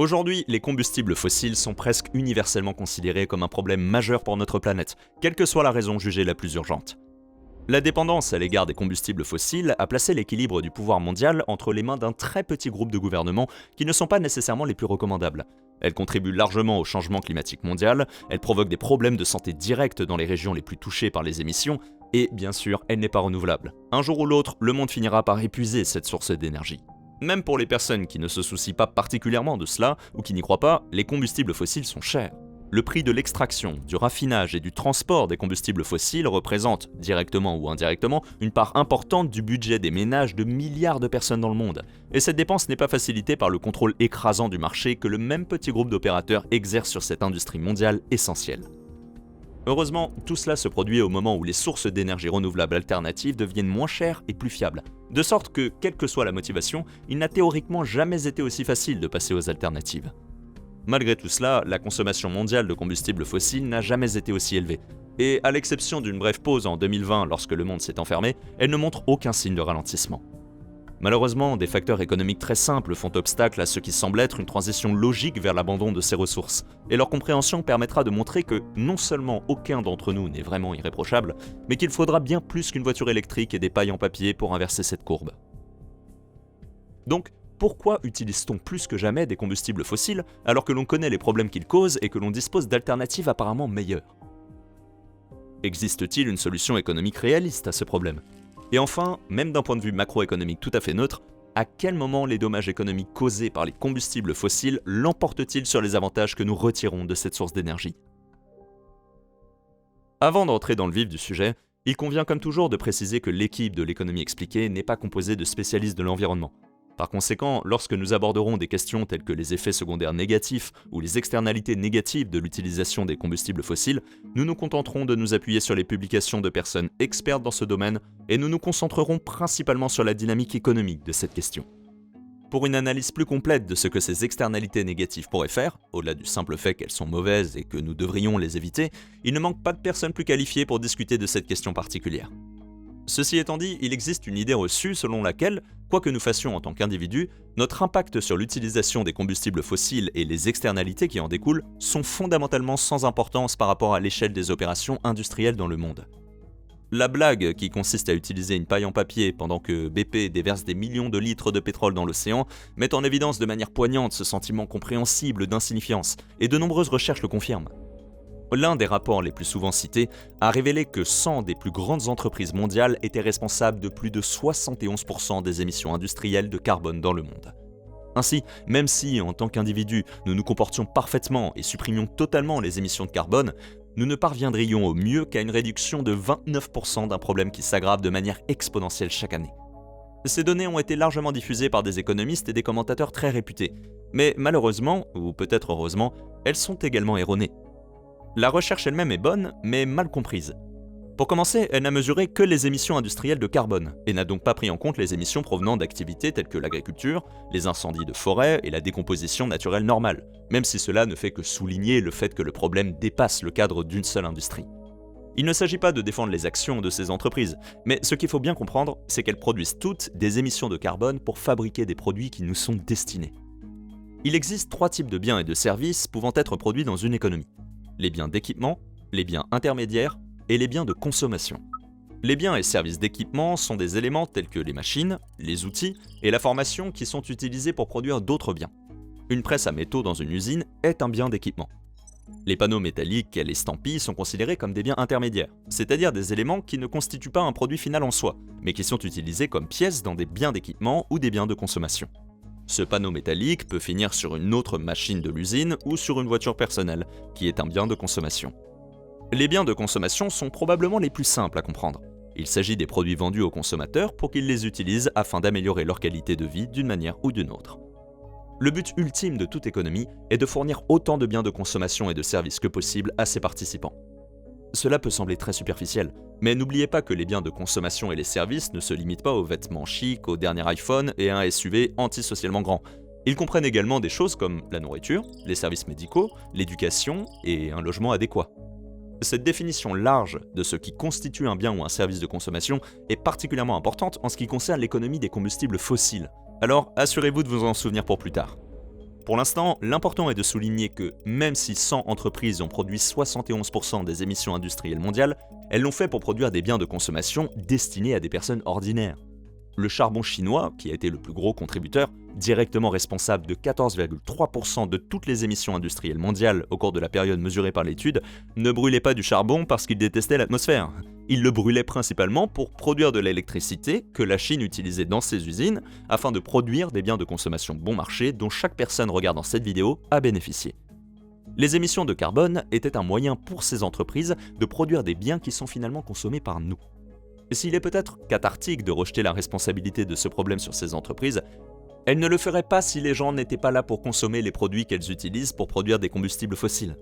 Aujourd'hui, les combustibles fossiles sont presque universellement considérés comme un problème majeur pour notre planète, quelle que soit la raison jugée la plus urgente. La dépendance à l'égard des combustibles fossiles a placé l'équilibre du pouvoir mondial entre les mains d'un très petit groupe de gouvernements qui ne sont pas nécessairement les plus recommandables. Elle contribue largement au changement climatique mondial, elle provoque des problèmes de santé directs dans les régions les plus touchées par les émissions, et bien sûr, elle n'est pas renouvelable. Un jour ou l'autre, le monde finira par épuiser cette source d'énergie. Même pour les personnes qui ne se soucient pas particulièrement de cela ou qui n'y croient pas, les combustibles fossiles sont chers. Le prix de l'extraction, du raffinage et du transport des combustibles fossiles représente, directement ou indirectement, une part importante du budget des ménages de milliards de personnes dans le monde. Et cette dépense n'est pas facilitée par le contrôle écrasant du marché que le même petit groupe d'opérateurs exerce sur cette industrie mondiale essentielle. Heureusement, tout cela se produit au moment où les sources d'énergie renouvelables alternatives deviennent moins chères et plus fiables. De sorte que, quelle que soit la motivation, il n'a théoriquement jamais été aussi facile de passer aux alternatives. Malgré tout cela, la consommation mondiale de combustibles fossiles n'a jamais été aussi élevée. Et à l'exception d'une brève pause en 2020 lorsque le monde s'est enfermé, elle ne montre aucun signe de ralentissement. Malheureusement, des facteurs économiques très simples font obstacle à ce qui semble être une transition logique vers l'abandon de ces ressources, et leur compréhension permettra de montrer que non seulement aucun d'entre nous n'est vraiment irréprochable, mais qu'il faudra bien plus qu'une voiture électrique et des pailles en papier pour inverser cette courbe. Donc, pourquoi utilise-t-on plus que jamais des combustibles fossiles alors que l'on connaît les problèmes qu'ils causent et que l'on dispose d'alternatives apparemment meilleures ? Existe-t-il une solution économique réaliste à ce problème ? Et enfin, même d'un point de vue macroéconomique tout à fait neutre, à quel moment les dommages économiques causés par les combustibles fossiles l'emportent-ils sur les avantages que nous retirons de cette source d'énergie ? Avant d'entrer dans le vif du sujet, il convient comme toujours de préciser que l'équipe de l'économie expliquée n'est pas composée de spécialistes de l'environnement. Par conséquent, lorsque nous aborderons des questions telles que les effets secondaires négatifs ou les externalités négatives de l'utilisation des combustibles fossiles, nous nous contenterons de nous appuyer sur les publications de personnes expertes dans ce domaine et nous nous concentrerons principalement sur la dynamique économique de cette question. Pour une analyse plus complète de ce que ces externalités négatives pourraient faire, au-delà du simple fait qu'elles sont mauvaises et que nous devrions les éviter, il ne manque pas de personnes plus qualifiées pour discuter de cette question particulière. Ceci étant dit, il existe une idée reçue selon laquelle, quoi que nous fassions en tant qu'individus, notre impact sur l'utilisation des combustibles fossiles et les externalités qui en découlent sont fondamentalement sans importance par rapport à l'échelle des opérations industrielles dans le monde. La blague qui consiste à utiliser une paille en papier pendant que BP déverse des millions de litres de pétrole dans l'océan met en évidence de manière poignante ce sentiment compréhensible d'insignifiance, et de nombreuses recherches le confirment. L'un des rapports les plus souvent cités a révélé que 100 des plus grandes entreprises mondiales étaient responsables de plus de 71% des émissions industrielles de carbone dans le monde. Ainsi, même si, en tant qu'individus, nous nous comportions parfaitement et supprimions totalement les émissions de carbone, nous ne parviendrions au mieux qu'à une réduction de 29% d'un problème qui s'aggrave de manière exponentielle chaque année. Ces données ont été largement diffusées par des économistes et des commentateurs très réputés, mais malheureusement, ou peut-être heureusement, elles sont également erronées. La recherche elle-même est bonne, mais mal comprise. Pour commencer, elle n'a mesuré que les émissions industrielles de carbone, et n'a donc pas pris en compte les émissions provenant d'activités telles que l'agriculture, les incendies de forêt et la décomposition naturelle normale, même si cela ne fait que souligner le fait que le problème dépasse le cadre d'une seule industrie. Il ne s'agit pas de défendre les actions de ces entreprises, mais ce qu'il faut bien comprendre, c'est qu'elles produisent toutes des émissions de carbone pour fabriquer des produits qui nous sont destinés. Il existe 3 types de biens et de services pouvant être produits dans une économie. Les biens d'équipement, les biens intermédiaires et les biens de consommation. Les biens et services d'équipement sont des éléments tels que les machines, les outils et la formation qui sont utilisés pour produire d'autres biens. Une presse à métaux dans une usine est un bien d'équipement. Les panneaux métalliques et les stampilles sont considérés comme des biens intermédiaires, c'est-à-dire des éléments qui ne constituent pas un produit final en soi, mais qui sont utilisés comme pièces dans des biens d'équipement ou des biens de consommation. Ce panneau métallique peut finir sur une autre machine de l'usine ou sur une voiture personnelle, qui est un bien de consommation. Les biens de consommation sont probablement les plus simples à comprendre. Il s'agit des produits vendus aux consommateurs pour qu'ils les utilisent afin d'améliorer leur qualité de vie d'une manière ou d'une autre. Le but ultime de toute économie est de fournir autant de biens de consommation et de services que possible à ses participants. Cela peut sembler très superficiel, mais n'oubliez pas que les biens de consommation et les services ne se limitent pas aux vêtements chics, au dernier iPhone et à un SUV antisocialement grand. Ils comprennent également des choses comme la nourriture, les services médicaux, l'éducation et un logement adéquat. Cette définition large de ce qui constitue un bien ou un service de consommation est particulièrement importante en ce qui concerne l'économie des combustibles fossiles. Alors assurez-vous de vous en souvenir pour plus tard. Pour l'instant, l'important est de souligner que même si 100 entreprises ont produit 71% des émissions industrielles mondiales, elles l'ont fait pour produire des biens de consommation destinés à des personnes ordinaires. Le charbon chinois, qui a été le plus gros contributeur, directement responsable de 14,3% de toutes les émissions industrielles mondiales au cours de la période mesurée par l'étude, ne brûlait pas du charbon parce qu'il détestait l'atmosphère. Il le brûlait principalement pour produire de l'électricité que la Chine utilisait dans ses usines afin de produire des biens de consommation bon marché dont chaque personne regardant cette vidéo a bénéficié. Les émissions de carbone étaient un moyen pour ces entreprises de produire des biens qui sont finalement consommés par nous. S'il est peut-être cathartique de rejeter la responsabilité de ce problème sur ces entreprises, elles ne le feraient pas si les gens n'étaient pas là pour consommer les produits qu'elles utilisent pour produire des combustibles fossiles.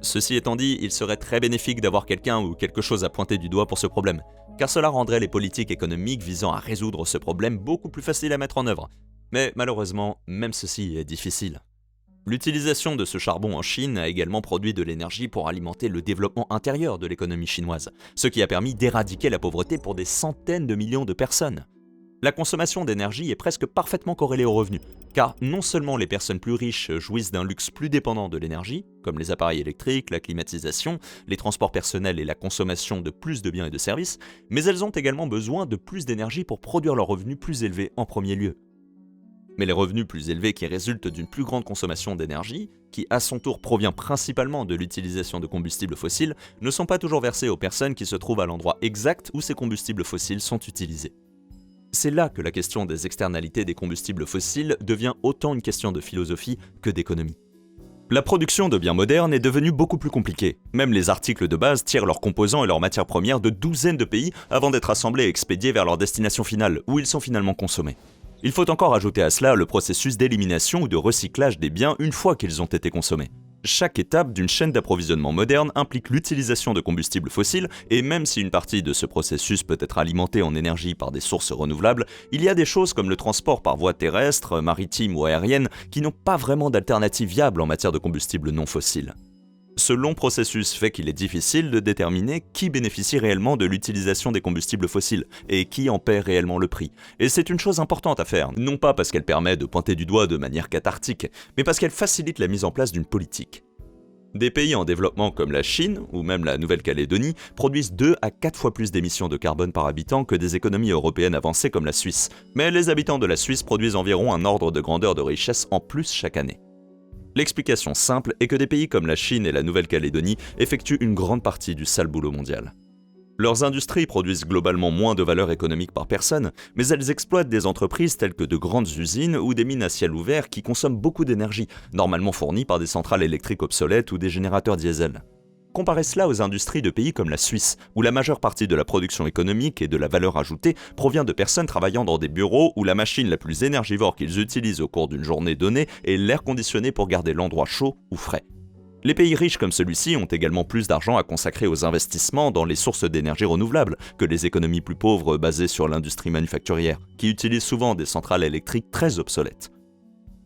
Ceci étant dit, il serait très bénéfique d'avoir quelqu'un ou quelque chose à pointer du doigt pour ce problème, car cela rendrait les politiques économiques visant à résoudre ce problème beaucoup plus faciles à mettre en œuvre. Mais malheureusement, même ceci est difficile. L'utilisation de ce charbon en Chine a également produit de l'énergie pour alimenter le développement intérieur de l'économie chinoise, ce qui a permis d'éradiquer la pauvreté pour des centaines de millions de personnes. La consommation d'énergie est presque parfaitement corrélée aux revenus, car non seulement les personnes plus riches jouissent d'un luxe plus dépendant de l'énergie, comme les appareils électriques, la climatisation, les transports personnels et la consommation de plus de biens et de services, mais elles ont également besoin de plus d'énergie pour produire leurs revenus plus élevés en premier lieu. Mais les revenus plus élevés qui résultent d'une plus grande consommation d'énergie, qui à son tour provient principalement de l'utilisation de combustibles fossiles, ne sont pas toujours versés aux personnes qui se trouvent à l'endroit exact où ces combustibles fossiles sont utilisés. C'est là que la question des externalités des combustibles fossiles devient autant une question de philosophie que d'économie. La production de biens modernes est devenue beaucoup plus compliquée. Même les articles de base tirent leurs composants et leurs matières premières de douzaines de pays avant d'être assemblés et expédiés vers leur destination finale, où ils sont finalement consommés. Il faut encore ajouter à cela le processus d'élimination ou de recyclage des biens une fois qu'ils ont été consommés. Chaque étape d'une chaîne d'approvisionnement moderne implique l'utilisation de combustibles fossiles, et même si une partie de ce processus peut être alimentée en énergie par des sources renouvelables, il y a des choses comme le transport par voie terrestre, maritime ou aérienne qui n'ont pas vraiment d'alternative viable en matière de combustibles non fossiles. Ce long processus fait qu'il est difficile de déterminer qui bénéficie réellement de l'utilisation des combustibles fossiles et qui en paie réellement le prix. Et c'est une chose importante à faire, non pas parce qu'elle permet de pointer du doigt de manière cathartique, mais parce qu'elle facilite la mise en place d'une politique. Des pays en développement comme la Chine, ou même la Nouvelle-Calédonie, produisent 2 à 4 fois plus d'émissions de carbone par habitant que des économies européennes avancées comme la Suisse. Mais les habitants de la Suisse produisent environ un ordre de grandeur de richesse en plus chaque année. L'explication simple est que des pays comme la Chine et la Nouvelle-Calédonie effectuent une grande partie du sale boulot mondial. Leurs industries produisent globalement moins de valeur économique par personne, mais elles exploitent des entreprises telles que de grandes usines ou des mines à ciel ouvert qui consomment beaucoup d'énergie, normalement fournie par des centrales électriques obsolètes ou des générateurs diesel. Comparez cela aux industries de pays comme la Suisse, où la majeure partie de la production économique et de la valeur ajoutée provient de personnes travaillant dans des bureaux où la machine la plus énergivore qu'ils utilisent au cours d'une journée donnée est l'air conditionné pour garder l'endroit chaud ou frais. Les pays riches comme celui-ci ont également plus d'argent à consacrer aux investissements dans les sources d'énergie renouvelables que les économies plus pauvres basées sur l'industrie manufacturière, qui utilisent souvent des centrales électriques très obsolètes.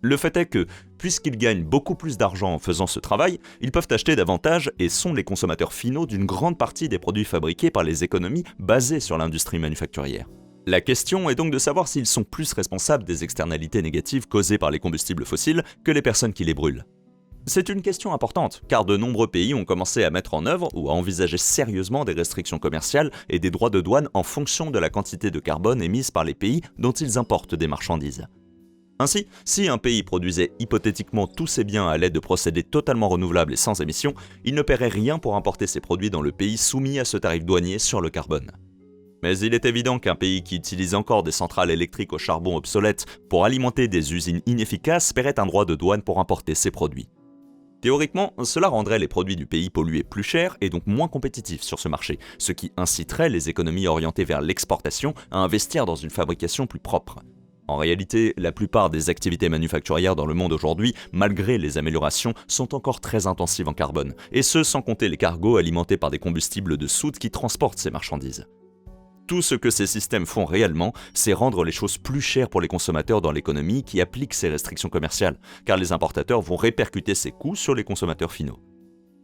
Le fait est que, puisqu'ils gagnent beaucoup plus d'argent en faisant ce travail, ils peuvent acheter davantage et sont les consommateurs finaux d'une grande partie des produits fabriqués par les économies basées sur l'industrie manufacturière. La question est donc de savoir s'ils sont plus responsables des externalités négatives causées par les combustibles fossiles que les personnes qui les brûlent. C'est une question importante, car de nombreux pays ont commencé à mettre en œuvre ou à envisager sérieusement des restrictions commerciales et des droits de douane en fonction de la quantité de carbone émise par les pays dont ils importent des marchandises. Ainsi, si un pays produisait hypothétiquement tous ses biens à l'aide de procédés totalement renouvelables et sans émissions, il ne paierait rien pour importer ses produits dans le pays soumis à ce tarif douanier sur le carbone. Mais il est évident qu'un pays qui utilise encore des centrales électriques au charbon obsolètes pour alimenter des usines inefficaces paierait un droit de douane pour importer ses produits. Théoriquement, cela rendrait les produits du pays pollués plus chers et donc moins compétitifs sur ce marché, ce qui inciterait les économies orientées vers l'exportation à investir dans une fabrication plus propre. En réalité, la plupart des activités manufacturières dans le monde aujourd'hui, malgré les améliorations, sont encore très intensives en carbone, et ce sans compter les cargos alimentés par des combustibles de soute qui transportent ces marchandises. Tout ce que ces systèmes font réellement, c'est rendre les choses plus chères pour les consommateurs dans l'économie qui appliquent ces restrictions commerciales, car les importateurs vont répercuter ces coûts sur les consommateurs finaux.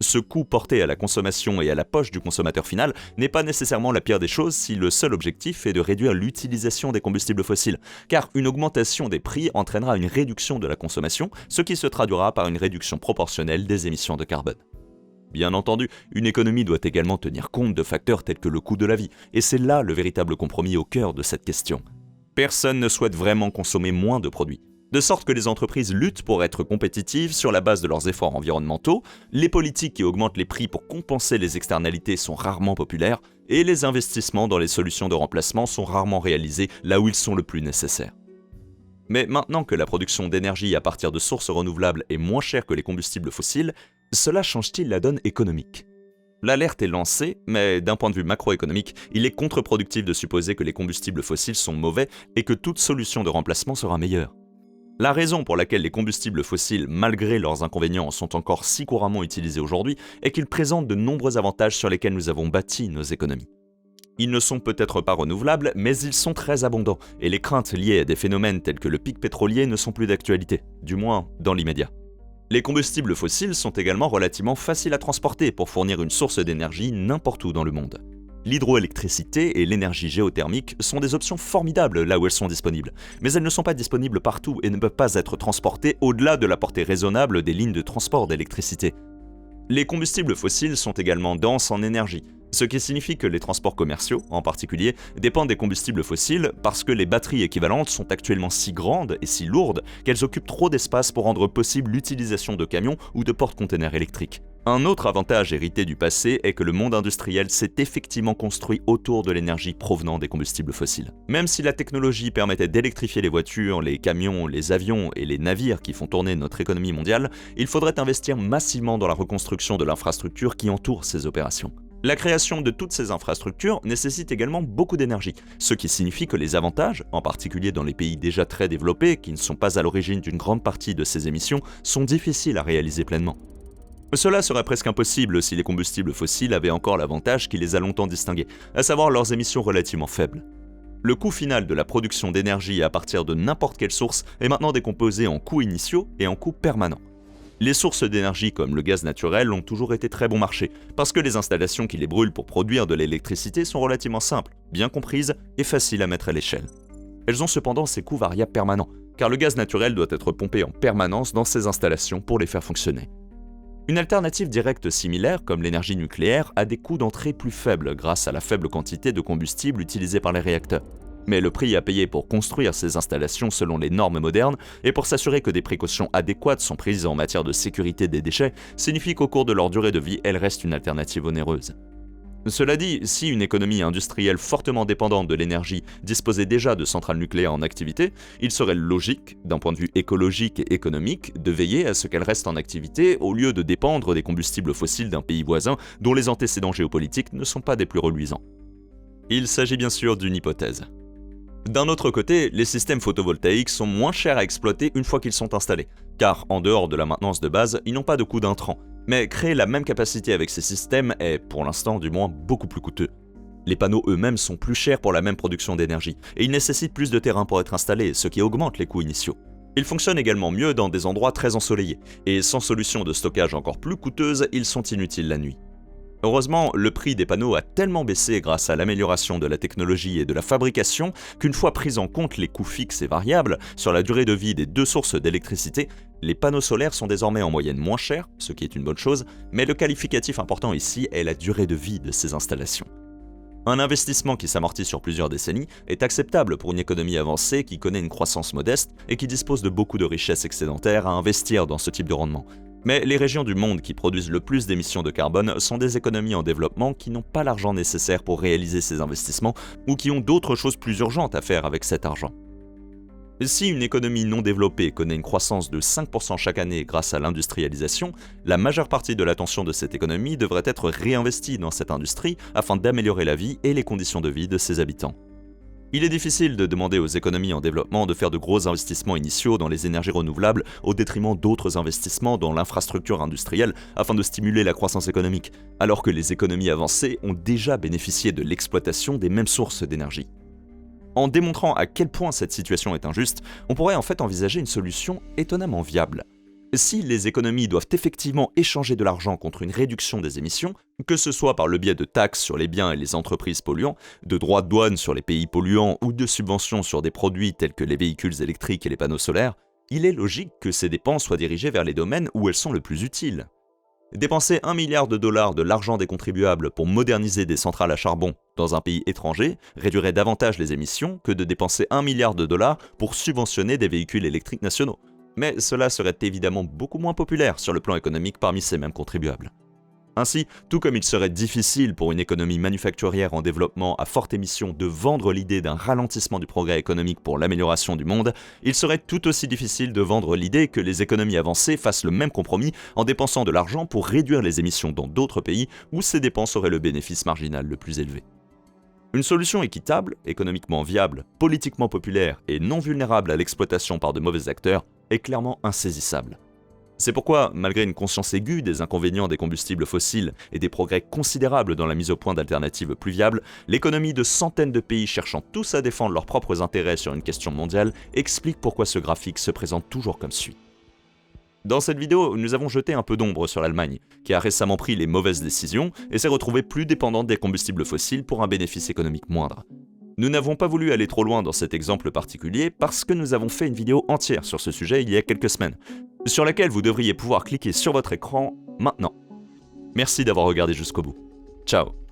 Ce coût porté à la consommation et à la poche du consommateur final n'est pas nécessairement la pire des choses si le seul objectif est de réduire l'utilisation des combustibles fossiles, car une augmentation des prix entraînera une réduction de la consommation, ce qui se traduira par une réduction proportionnelle des émissions de carbone. Bien entendu, une économie doit également tenir compte de facteurs tels que le coût de la vie, et c'est là le véritable compromis au cœur de cette question. Personne ne souhaite vraiment consommer moins de produits. De sorte que les entreprises luttent pour être compétitives sur la base de leurs efforts environnementaux, les politiques qui augmentent les prix pour compenser les externalités sont rarement populaires, et les investissements dans les solutions de remplacement sont rarement réalisés là où ils sont le plus nécessaires. Mais maintenant que la production d'énergie à partir de sources renouvelables est moins chère que les combustibles fossiles, cela change-t-il la donne économique ? L'alerte est lancée, mais d'un point de vue macroéconomique, il est contre-productif de supposer que les combustibles fossiles sont mauvais et que toute solution de remplacement sera meilleure. La raison pour laquelle les combustibles fossiles, malgré leurs inconvénients, sont encore si couramment utilisés aujourd'hui est qu'ils présentent de nombreux avantages sur lesquels nous avons bâti nos économies. Ils ne sont peut-être pas renouvelables, mais ils sont très abondants, et les craintes liées à des phénomènes tels que le pic pétrolier ne sont plus d'actualité, du moins dans l'immédiat. Les combustibles fossiles sont également relativement faciles à transporter pour fournir une source d'énergie n'importe où dans le monde. L'hydroélectricité et l'énergie géothermique sont des options formidables là où elles sont disponibles, mais elles ne sont pas disponibles partout et ne peuvent pas être transportées au-delà de la portée raisonnable des lignes de transport d'électricité. Les combustibles fossiles sont également denses en énergie, ce qui signifie que les transports commerciaux, en particulier, dépendent des combustibles fossiles parce que les batteries équivalentes sont actuellement si grandes et si lourdes qu'elles occupent trop d'espace pour rendre possible l'utilisation de camions ou de porte-containers électriques. Un autre avantage hérité du passé est que le monde industriel s'est effectivement construit autour de l'énergie provenant des combustibles fossiles. Même si la technologie permettait d'électrifier les voitures, les camions, les avions et les navires qui font tourner notre économie mondiale, il faudrait investir massivement dans la reconstruction de l'infrastructure qui entoure ces opérations. La création de toutes ces infrastructures nécessite également beaucoup d'énergie, ce qui signifie que les avantages, en particulier dans les pays déjà très développés qui ne sont pas à l'origine d'une grande partie de ces émissions, sont difficiles à réaliser pleinement. Cela serait presque impossible si les combustibles fossiles avaient encore l'avantage qui les a longtemps distingués, à savoir leurs émissions relativement faibles. Le coût final de la production d'énergie à partir de n'importe quelle source est maintenant décomposé en coûts initiaux et en coûts permanents. Les sources d'énergie comme le gaz naturel ont toujours été très bon marché, parce que les installations qui les brûlent pour produire de l'électricité sont relativement simples, bien comprises et faciles à mettre à l'échelle. Elles ont cependant ces coûts variables permanents, car le gaz naturel doit être pompé en permanence dans ces installations pour les faire fonctionner. Une alternative directe similaire, comme l'énergie nucléaire, a des coûts d'entrée plus faibles grâce à la faible quantité de combustible utilisée par les réacteurs. Mais le prix à payer pour construire ces installations selon les normes modernes et pour s'assurer que des précautions adéquates sont prises en matière de sécurité des déchets signifie qu'au cours de leur durée de vie, elles restent une alternative onéreuse. Cela dit, si une économie industrielle fortement dépendante de l'énergie disposait déjà de centrales nucléaires en activité, il serait logique, d'un point de vue écologique et économique, de veiller à ce qu'elles restent en activité au lieu de dépendre des combustibles fossiles d'un pays voisin dont les antécédents géopolitiques ne sont pas des plus reluisants. Il s'agit bien sûr d'une hypothèse. D'un autre côté, les systèmes photovoltaïques sont moins chers à exploiter une fois qu'ils sont installés, car en dehors de la maintenance de base, ils n'ont pas de coût d'intrant. Mais créer la même capacité avec ces systèmes est, pour l'instant du moins, beaucoup plus coûteux. Les panneaux eux-mêmes sont plus chers pour la même production d'énergie, et ils nécessitent plus de terrain pour être installés, ce qui augmente les coûts initiaux. Ils fonctionnent également mieux dans des endroits très ensoleillés, et sans solution de stockage encore plus coûteuse, ils sont inutiles la nuit. Heureusement, le prix des panneaux a tellement baissé grâce à l'amélioration de la technologie et de la fabrication qu'une fois pris en compte les coûts fixes et variables sur la durée de vie des deux sources d'électricité, les panneaux solaires sont désormais en moyenne moins chers, ce qui est une bonne chose, mais le qualificatif important ici est la durée de vie de ces installations. Un investissement qui s'amortit sur plusieurs décennies est acceptable pour une économie avancée qui connaît une croissance modeste et qui dispose de beaucoup de richesses excédentaires à investir dans ce type de rendement. Mais les régions du monde qui produisent le plus d'émissions de carbone sont des économies en développement qui n'ont pas l'argent nécessaire pour réaliser ces investissements ou qui ont d'autres choses plus urgentes à faire avec cet argent. Si une économie non développée connaît une croissance de 5% chaque année grâce à l'industrialisation, la majeure partie de l'attention de cette économie devrait être réinvestie dans cette industrie afin d'améliorer la vie et les conditions de vie de ses habitants. Il est difficile de demander aux économies en développement de faire de gros investissements initiaux dans les énergies renouvelables au détriment d'autres investissements dans l'infrastructure industrielle afin de stimuler la croissance économique, alors que les économies avancées ont déjà bénéficié de l'exploitation des mêmes sources d'énergie. En démontrant à quel point cette situation est injuste, on pourrait en fait envisager une solution étonnamment viable. Si les économies doivent effectivement échanger de l'argent contre une réduction des émissions, que ce soit par le biais de taxes sur les biens et les entreprises polluants, de droits de douane sur les pays polluants ou de subventions sur des produits tels que les véhicules électriques et les panneaux solaires, il est logique que ces dépenses soient dirigées vers les domaines où elles sont le plus utiles. Dépenser 1 milliard de dollars de l'argent des contribuables pour moderniser des centrales à charbon dans un pays étranger réduirait davantage les émissions que de dépenser 1 milliard de dollars pour subventionner des véhicules électriques nationaux. Mais cela serait évidemment beaucoup moins populaire sur le plan économique parmi ces mêmes contribuables. Ainsi, tout comme il serait difficile pour une économie manufacturière en développement à forte émission de vendre l'idée d'un ralentissement du progrès économique pour l'amélioration du monde, il serait tout aussi difficile de vendre l'idée que les économies avancées fassent le même compromis en dépensant de l'argent pour réduire les émissions dans d'autres pays où ces dépenses auraient le bénéfice marginal le plus élevé. Une solution équitable, économiquement viable, politiquement populaire et non vulnérable à l'exploitation par de mauvais acteurs est clairement insaisissable. C'est pourquoi, malgré une conscience aiguë des inconvénients des combustibles fossiles et des progrès considérables dans la mise au point d'alternatives plus viables, l'économie de centaines de pays cherchant tous à défendre leurs propres intérêts sur une question mondiale explique pourquoi ce graphique se présente toujours comme suit. Dans cette vidéo, nous avons jeté un peu d'ombre sur l'Allemagne, qui a récemment pris les mauvaises décisions et s'est retrouvée plus dépendante des combustibles fossiles pour un bénéfice économique moindre. Nous n'avons pas voulu aller trop loin dans cet exemple particulier parce que nous avons fait une vidéo entière sur ce sujet il y a quelques semaines, sur laquelle vous devriez pouvoir cliquer sur votre écran maintenant. Merci d'avoir regardé jusqu'au bout. Ciao.